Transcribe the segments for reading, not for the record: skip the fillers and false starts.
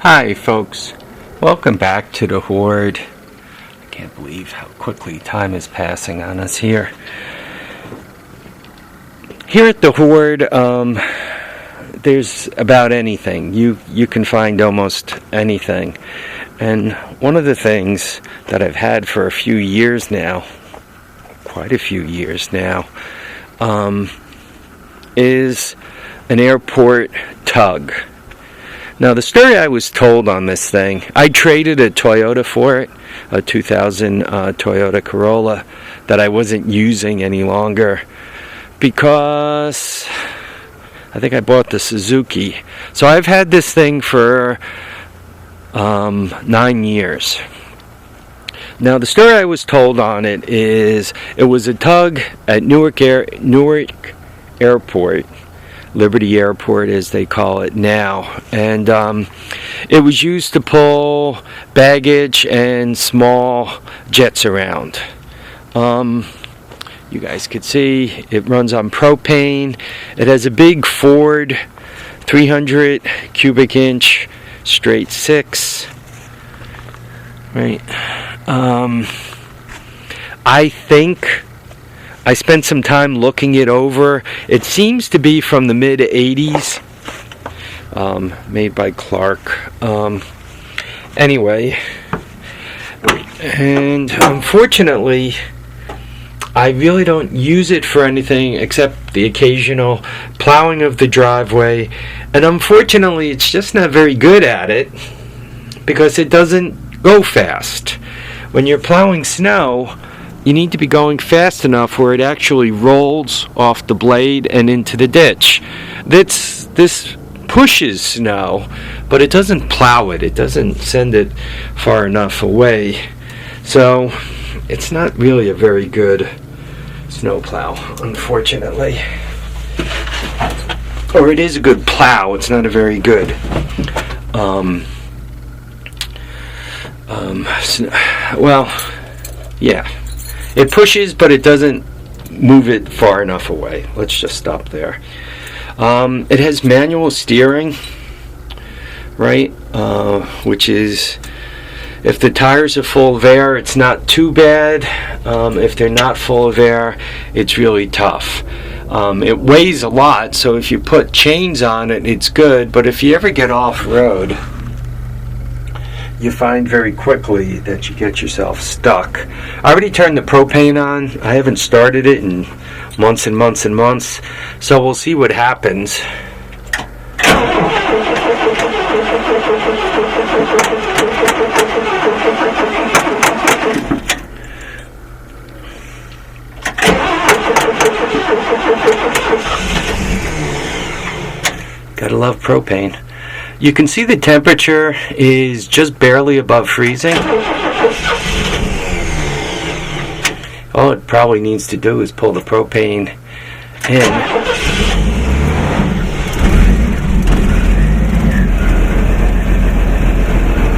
Hi folks, welcome back to the Hoard. I can't believe how quickly time is passing on us here. Here at the Hoard, there's about anything. You can find almost anything. And one of the things that I've had for a few years now, quite a few years now, is an airport tug. Now, the story I was told on this thing, I traded a Toyota for it, a 2000 Toyota Corolla that I wasn't using any longer because I think I bought the Suzuki. So I've had this thing for 9 years. Now, the story I was told on it is it was a tug at Newark Airport. Liberty Airport as they call it now, and it was used to pull baggage and small jets around. You guys could see it runs on propane. It has a big Ford 300 cubic inch straight 6, right? I think I spent some time looking it over. It seems to be from the mid-'80s, made by Clark. Anyway, and unfortunately, I really don't use it for anything except the occasional plowing of the driveway. And unfortunately, it's just not very good at it because it doesn't go fast. When you're plowing snow, you need to be going fast enough where it actually rolls off the blade and into the ditch. This pushes snow, but it doesn't plow it. It doesn't send it far enough away. So it's not really a very good snow plow, unfortunately. Or it is a good plow. It's not a very good yeah. It pushes, but it doesn't move it far enough away. Let's just stop there. It has manual steering, right? Which is, if the tires are full of air, it's not too bad. If they're not full of air, it's really tough. It weighs a lot, so if you put chains on it, it's good. But if you ever get off-road, you find very quickly that you get yourself stuck. I already turned the propane on. I haven't started it in months and months and months, so we'll see what happens. Gotta love propane. You can see the temperature is just barely above freezing. All it probably needs to do is pull the propane in.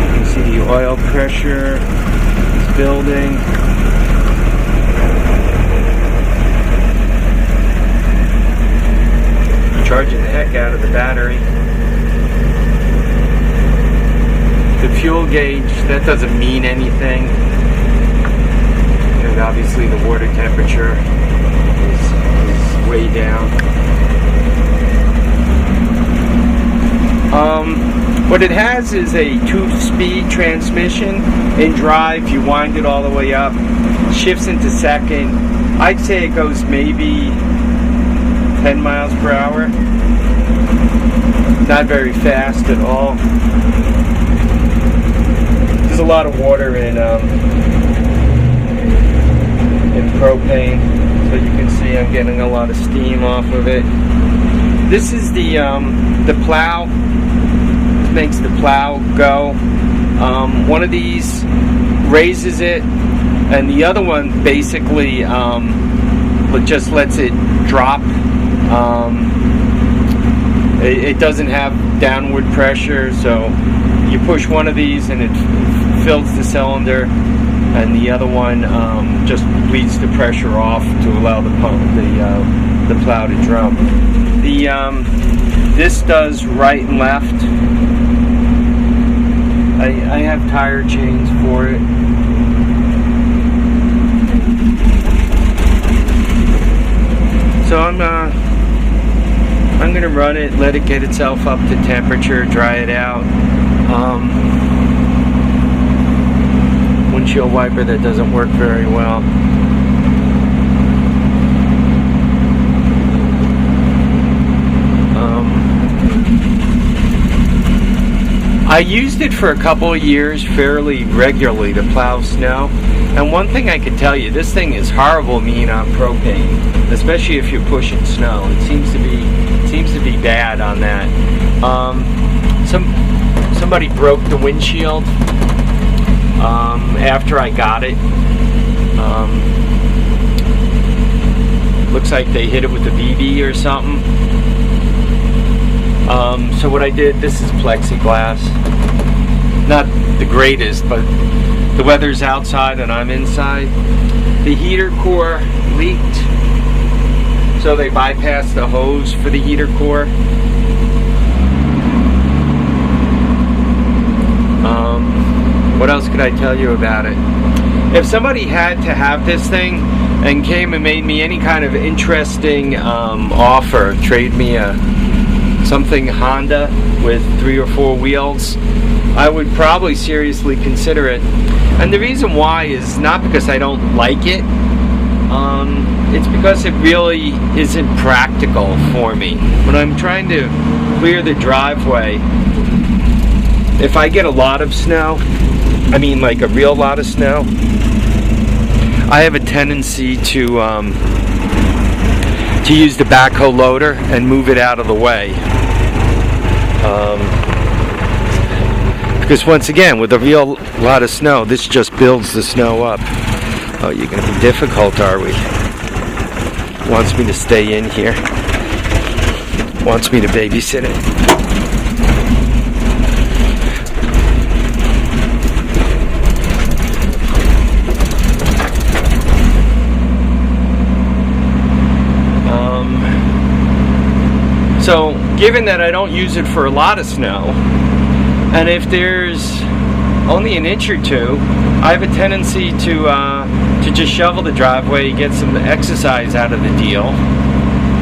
You can see the oil pressure is building. Charging the heck out of the battery. The fuel gauge, that doesn't mean anything. And obviously the water temperature is way down. What it has is a 2-speed transmission. In drive, you wind it all the way up, shifts into second. I'd say it goes maybe 10 miles per hour. Not very fast at all. There's a lot of water in propane, so you can see I'm getting a lot of steam off of it. This is the plow. This makes the plow go. One of these raises it, and the other one basically just lets it drop. It doesn't have downward pressure, so you push one of these and it fills the cylinder, and the other one just bleeds the pressure off to allow the plow to drum. This does right and left. I have tire chains for it. So I'm gonna run it, let it get itself up to temperature, dry it out. Windshield wiper that doesn't work very well. I used it for a couple of years fairly regularly to plow snow, and one thing I can tell you, this thing is horrible mean on propane, especially if you're pushing snow. It seems to be bad on that. Somebody broke the windshield after I got it. Looks like they hit it with a BB or something. So what I did, this is plexiglass. Not the greatest, but the weather's outside and I'm inside. The heater core leaked, so they bypassed the hose for the heater core. What else could I tell you about it? If somebody had to have this thing and came and made me any kind of interesting offer, trade me something Honda with 3 or 4 wheels, I would probably seriously consider it. And the reason why is not because I don't like it, it's because it really isn't practical for me. When I'm trying to clear the driveway, if I get a lot of snow, I mean like a real lot of snow, I have a tendency to use the backhoe loader and move it out of the way. Because once again, with a real lot of snow, this just builds the snow up. Oh, you're going to be difficult, are we? Wants me to stay in here. Wants me to babysit it. So, given that I don't use it for a lot of snow, and if there's only an inch or two, I have a tendency to just shovel the driveway, get some exercise out of the deal.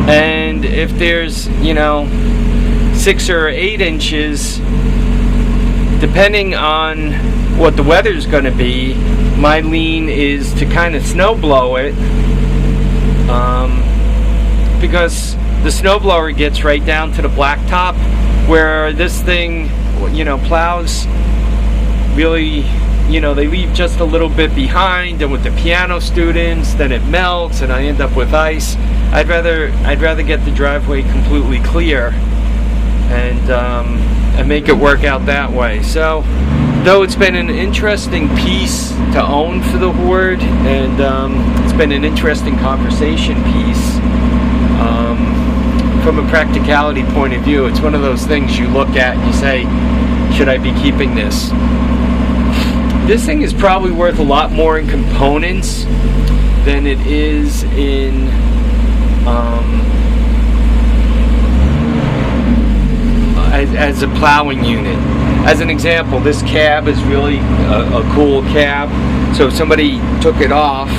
And if there's, 6 or 8 inches, depending on what the weather's going to be, my lean is to kind of snow blow it, because the snowblower gets right down to the blacktop, where this thing, plows really, they leave just a little bit behind, and with the piano students, then it melts and I end up with ice. I'd rather get the driveway completely clear and make it work out that way. So, though it's been an interesting piece to own for the Hoard, and it's been an interesting conversation piece, from a practicality point of view, it's one of those things you look at and you say, should I be keeping this? This thing is probably worth a lot more in components than it is in as a plowing unit. As an example, this cab is really a cool cab. So if somebody took it off,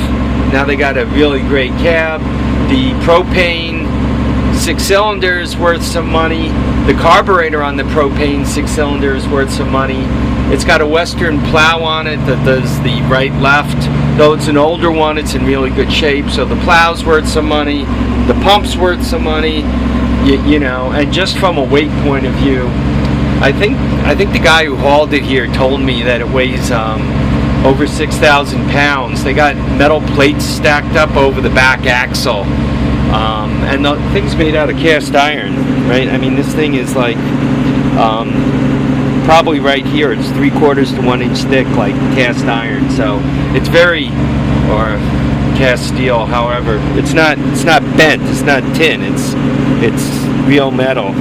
now they got a really great cab. The propane 6-cylinder is worth some money. The carburetor on the propane 6-cylinder is worth some money. It's got a Western Plow on it that does the right-left. Though it's an older one, it's in really good shape. So the plow's worth some money. The pump's worth some money. And just from a weight point of view, I think the guy who hauled it here told me that it weighs over 6,000 pounds. They got metal plates stacked up over the back axle. And the thing's made out of cast iron, right? I mean, this thing is like, probably right here, it's 3/4 to 1 inch thick, like cast iron. So it's very, or cast steel, however, it's not bent, it's not tin, it's real metal.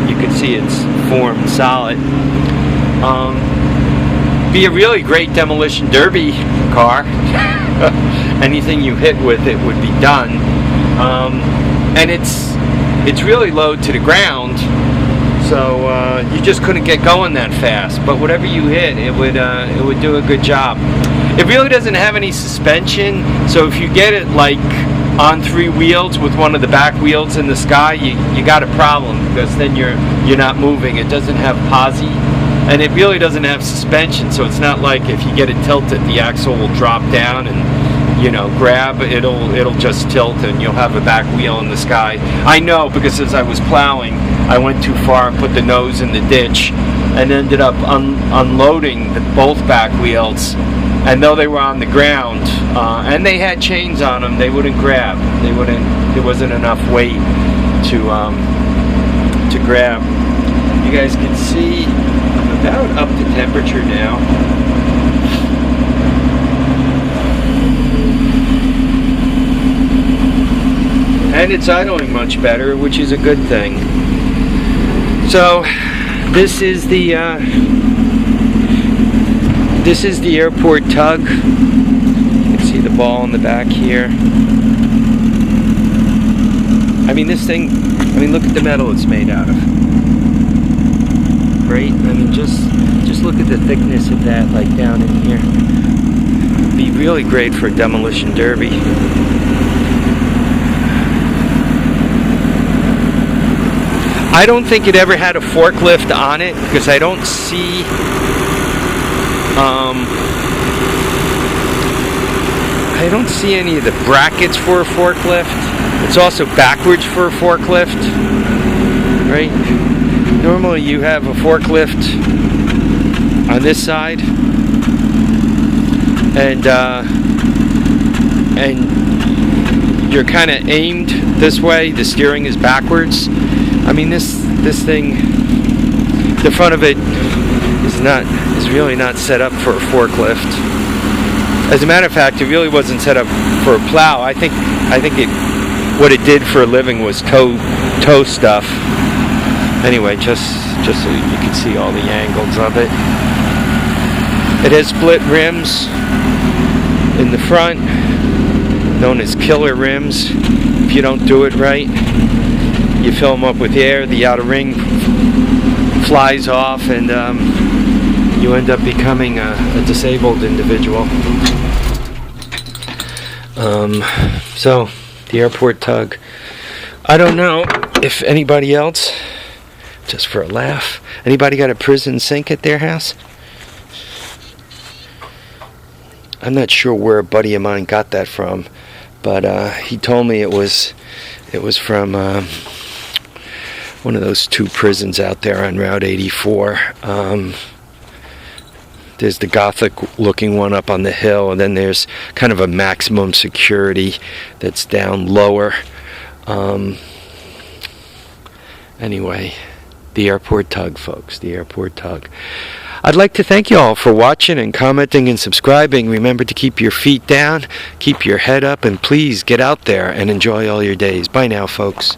You can see it's formed solid. Be a really great demolition derby car. Anything you hit with it would be done. And it's really low to the ground, So you just couldn't get going that fast. But whatever you hit, it would do a good job. It really doesn't have any suspension, so if you get it like on 3 wheels with one of the back wheels in the sky, you got a problem, because then you're not moving. It doesn't have posi, and it really doesn't have suspension, so it's not like if you get it tilted, the axle will drop down and, you know, grab. It'll just tilt and you'll have a back wheel in the sky. I know, because as I was plowing, I went too far and put the nose in the ditch and ended up unloading both back wheels. And though they were on the ground and they had chains on them, they wouldn't grab. There wasn't enough weight to grab. You guys can see I'm about up to temperature now. And it's idling much better, which is a good thing. So this is the airport tug. You can see the ball in the back here. I mean, this thing, look at the metal it's made out of. Right? I mean, just look at the thickness of that, like down in here. It'd be really great for a demolition derby. I don't think it ever had a forklift on it, because I don't see any of the brackets for a forklift. It's also backwards for a forklift, right? Normally you have a forklift on this side, and you're kind of aimed this way. The steering is backwards. I mean, this thing, the front of it is really not set up for a forklift. As a matter of fact, it really wasn't set up for a plow. I think what it did for a living was tow stuff. Anyway, just so you can see all the angles of it. It has split rims in the front, known as killer rims. If you don't do it right, you fill them up with air, the outer ring flies off, and you end up becoming a disabled individual. So, the airport tug. I don't know if anybody else, just for a laugh, anybody got a prison sink at their house? I'm not sure where a buddy of mine got that from, but he told me it was from one of those 2 prisons out there on Route 84. There's the Gothic looking one up on the hill, and then there's kind of a maximum security that's down lower. Anyway, the airport tug, folks, the airport tug. I'd like to thank you all for watching and commenting and subscribing. Remember to keep your feet down, keep your head up, and please get out there and enjoy all your days. Bye now, folks.